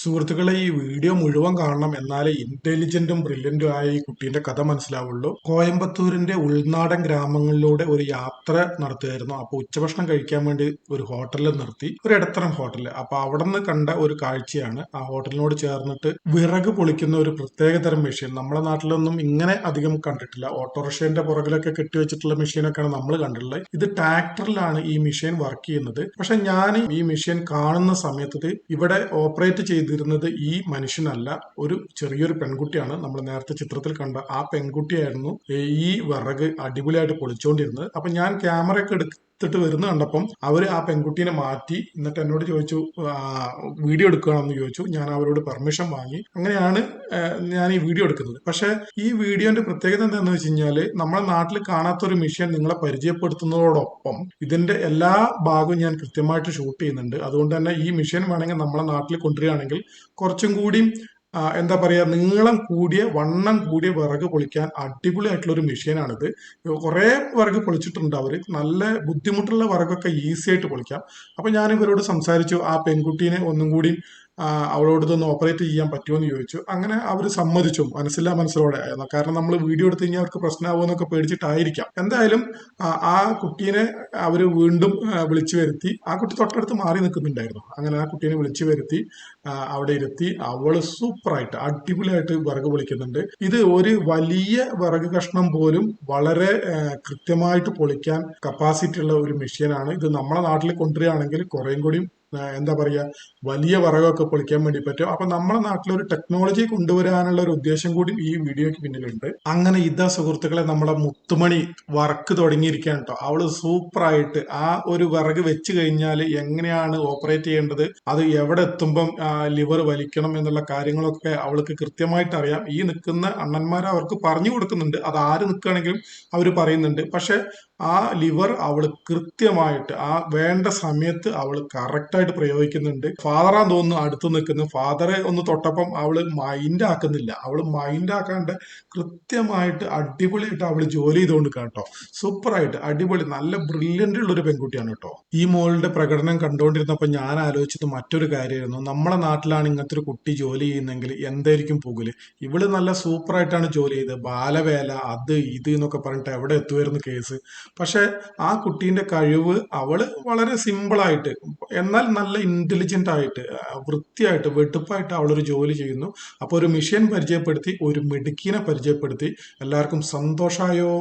സുഹൃത്തുക്കളെ ഈ വീഡിയോ മുഴുവൻ കാണണം, എന്നാലേ ഇന്റലിജന്റും ബ്രില്യന്റും ആയ ഈ കുട്ടീന്റെ കഥ മനസ്സിലാവുള്ളൂ. കോയമ്പത്തൂരിന്റെ ഉൾനാടൻ ഗ്രാമങ്ങളിലൂടെ ഒരു യാത്ര നടത്തുകയായിരുന്നു. അപ്പൊ ഉച്ചഭക്ഷണം കഴിക്കാൻ വേണ്ടി ഒരു ഹോട്ടലിൽ നിർത്തി, ഒരു ഇടത്തരം ഹോട്ടല്. അപ്പൊ അവിടെ നിന്ന് കണ്ട ഒരു കാഴ്ചയാണ്, ആ ഹോട്ടലിനോട് ചേർന്നിട്ട് വിറക് പൊളിക്കുന്ന ഒരു പ്രത്യേകതരം മെഷീൻ. നമ്മുടെ നാട്ടിലൊന്നും ഇങ്ങനെ അധികം കണ്ടിട്ടില്ല. ഓട്ടോറിക്ഷന്റെ പുറകിലൊക്കെ കെട്ടിവെച്ചിട്ടുള്ള മെഷീനൊക്കെയാണ് നമ്മൾ കണ്ടിട്ടുള്ളത്. ഇത് ട്രാക്ടറിലാണ് ഈ മെഷീൻ വർക്ക് ചെയ്യുന്നത്. പക്ഷെ ഞാൻ ഈ മെഷീൻ കാണുന്ന സമയത്ത് ഇവിടെ ഓപ്പറേറ്റ് ചെയ്തിരുന്നത് ഈ മനുഷ്യനല്ല, ഒരു ചെറിയൊരു പെൺകുട്ടിയാണ്. നമ്മൾ നേരത്തെ ചിത്രത്തിൽ കണ്ട ആ പെൺകുട്ടിയായിരുന്നു ഈ വിറക് അടിപൊളിയായിട്ട് പൊളിച്ചുകൊണ്ടിരുന്നത്. അപ്പൊ ഞാൻ ക്യാമറ ഒക്കെ എടുത്തിട്ട് വരുന്ന കണ്ടപ്പം അവര് ആ പെൺകുട്ടീനെ മാറ്റി, എന്നിട്ട് എന്നോട് ചോദിച്ചു വീഡിയോ എടുക്കണമെന്ന് ചോദിച്ചു. ഞാൻ അവരോട് പെർമിഷൻ വാങ്ങി. അങ്ങനെയാണ് ഞാൻ ഈ വീഡിയോ എടുക്കുന്നത്. പക്ഷെ ഈ വീഡിയോന്റെ പ്രത്യേകത എന്താണെന്ന് വെച്ച് കഴിഞ്ഞാല്, നമ്മുടെ നാട്ടിൽ കാണാത്തൊരു മിഷൻ നിങ്ങളെ പരിചയപ്പെടുത്തുന്നതോടൊപ്പം ഇതിന്റെ എല്ലാ ഭാഗവും ഞാൻ കൃത്യമായിട്ട് ഷൂട്ട് ചെയ്യുന്നുണ്ട്. അതുകൊണ്ട് തന്നെ ഈ മിഷൻ വേണമെങ്കിൽ നമ്മളെ നാട്ടിൽ കൊണ്ടുവരികയാണെങ്കിൽ കുറച്ചും കൂടി എന്താ പറയാ, നീളം കൂടിയ വണ്ണം കൂടിയ വിറക് പൊളിക്കാൻ അടിപൊളിയായിട്ടുള്ള ഒരു മെഷീനാണിത്. കുറെ വിറക് പൊളിച്ചിട്ടുണ്ട് അവര്. നല്ല ബുദ്ധിമുട്ടുള്ള വിറകൊക്കെ ഈസി ആയിട്ട് പൊളിക്കാം. അപ്പൊ ഞാൻ ഇവരോട് സംസാരിച്ചു, ആ പെൺകുട്ടീനെ ഒന്നും കൂടി അവളോട് ഇതൊന്ന് ഓപ്പറേറ്റ് ചെയ്യാൻ പറ്റുമോ എന്ന് ചോദിച്ചു. അങ്ങനെ അവർ സമ്മതിച്ചു, മനസ്സില്ലാ മനസ്സിലോടെ. കാരണം നമ്മൾ വീഡിയോ എടുത്തു കഴിഞ്ഞാൽ അവർക്ക് പ്രശ്നമാവുമെന്നൊക്കെ പേടിച്ചിട്ടായിരിക്കാം. എന്തായാലും ആ കുട്ടീനെ അവർ വീണ്ടും വിളിച്ചു വരുത്തി. ആ കുട്ടി തൊട്ടടുത്ത് മാറി നിൽക്കുന്നുണ്ടായിരുന്നു. അങ്ങനെ ആ കുട്ടീനെ വിളിച്ചു വരുത്തി അവിടെ ഇരുത്തി. അവള് സൂപ്പറായിട്ട് അടിപൊളിയായിട്ട് വിറക് പൊളിക്കുന്നുണ്ട്. ഇത് ഒരു വലിയ വിറക് കഷ്ണം പോലും വളരെ കൃത്യമായിട്ട് പൊളിക്കാൻ കപ്പാസിറ്റി ഉള്ള ഒരു മെഷീനാണ്. ഇത് നമ്മളെ നാട്ടിൽ കൊണ്ടുവരികയാണെങ്കിൽ കുറേയും കൂടി എന്താ പറയാ, വലിയ വിറകൊക്കെ പൊളിക്കാൻ വേണ്ടി പറ്റും. അപ്പൊ നമ്മുടെ നാട്ടിലൊരു ടെക്നോളജി കൊണ്ടുവരാനുള്ള ഒരു ഉദ്ദേശം കൂടി ഈ വീഡിയോക്ക് പിന്നിലുണ്ട്. അങ്ങനെ ഇതാ സുഹൃത്തുക്കളെ, നമ്മുടെ മുത്തുമണി വർക്ക് തുടങ്ങിയിരിക്കുകയാണ് കേട്ടോ. അവള് സൂപ്പറായിട്ട് ആ ഒരു വിറക് വെച്ച് കഴിഞ്ഞാൽ എങ്ങനെയാണ് ഓപ്പറേറ്റ് ചെയ്യേണ്ടത്, അത് എവിടെ എത്തുമ്പം ലിവർ വലിക്കണം എന്നുള്ള കാര്യങ്ങളൊക്കെ അവൾക്ക് കൃത്യമായിട്ട് അറിയാം. ഈ നിൽക്കുന്ന അണ്ണന്മാർ അവർക്ക് പറഞ്ഞു കൊടുക്കുന്നുണ്ട്, അത് ആര് നിൽക്കുകയാണെങ്കിലും അവർ പറയുന്നുണ്ട്. പക്ഷെ ആ ലിവർ അവള് കൃത്യമായിട്ട് ആ വേണ്ട സമയത്ത് അവള് കറക്റ്റായിട്ട് പ്രയോഗിക്കുന്നുണ്ട്. ഫാദറാന്ന് തോന്നുന്നു അടുത്ത് നിൽക്കുന്നു. ഫാദറെ ഒന്ന് തൊട്ടപ്പം അവള് മൈൻഡ് ആക്കുന്നില്ല. അവള് മൈൻഡ് ആക്കാണ്ട് കൃത്യമായിട്ട് അടിപൊളിയായിട്ട് അവള് ജോലി ചെയ്തുകൊണ്ട് കേട്ടോ. സൂപ്പറായിട്ട് അടിപൊളി, നല്ല ബ്രില്യൻ്റ് ഉള്ള ഒരു പെൺകുട്ടിയാണ് കേട്ടോ. ഈ മോളുടെ പ്രകടനം കണ്ടുകൊണ്ടിരുന്നപ്പോൾ ഞാൻ ആലോചിച്ചത് മറ്റൊരു കാര്യമായിരുന്നു. നമ്മളെ നാട്ടിലാണ് ഇങ്ങനത്തെ ഒരു കുട്ടി ജോലി ചെയ്യുന്നെങ്കിൽ എന്തായിരിക്കും പുകല്. ഇവള് നല്ല സൂപ്പറായിട്ടാണ് ജോലി ചെയ്തത്. ബാലവേല അത് ഇത് എന്നൊക്കെ പറഞ്ഞിട്ട് എവിടെ എത്തുമായിരുന്നു കേസ്. പക്ഷെ ആ കുട്ടീന്റെ കഴിവ്, അവള് വളരെ സിമ്പിളായിട്ട് എന്നാൽ നല്ല ഇന്റലിജന്റ് ആയിട്ട് വൃത്തിയായിട്ട് വെടുപ്പായിട്ട് അവളൊരു ജോലി ചെയ്യുന്നു. അപ്പൊ ഒരു മിഷൻ പരിചയപ്പെടുത്തി, ഒരു മിടുക്കിനെ പരിചയപ്പെടുത്തി. എല്ലാവർക്കും സന്തോഷായോ?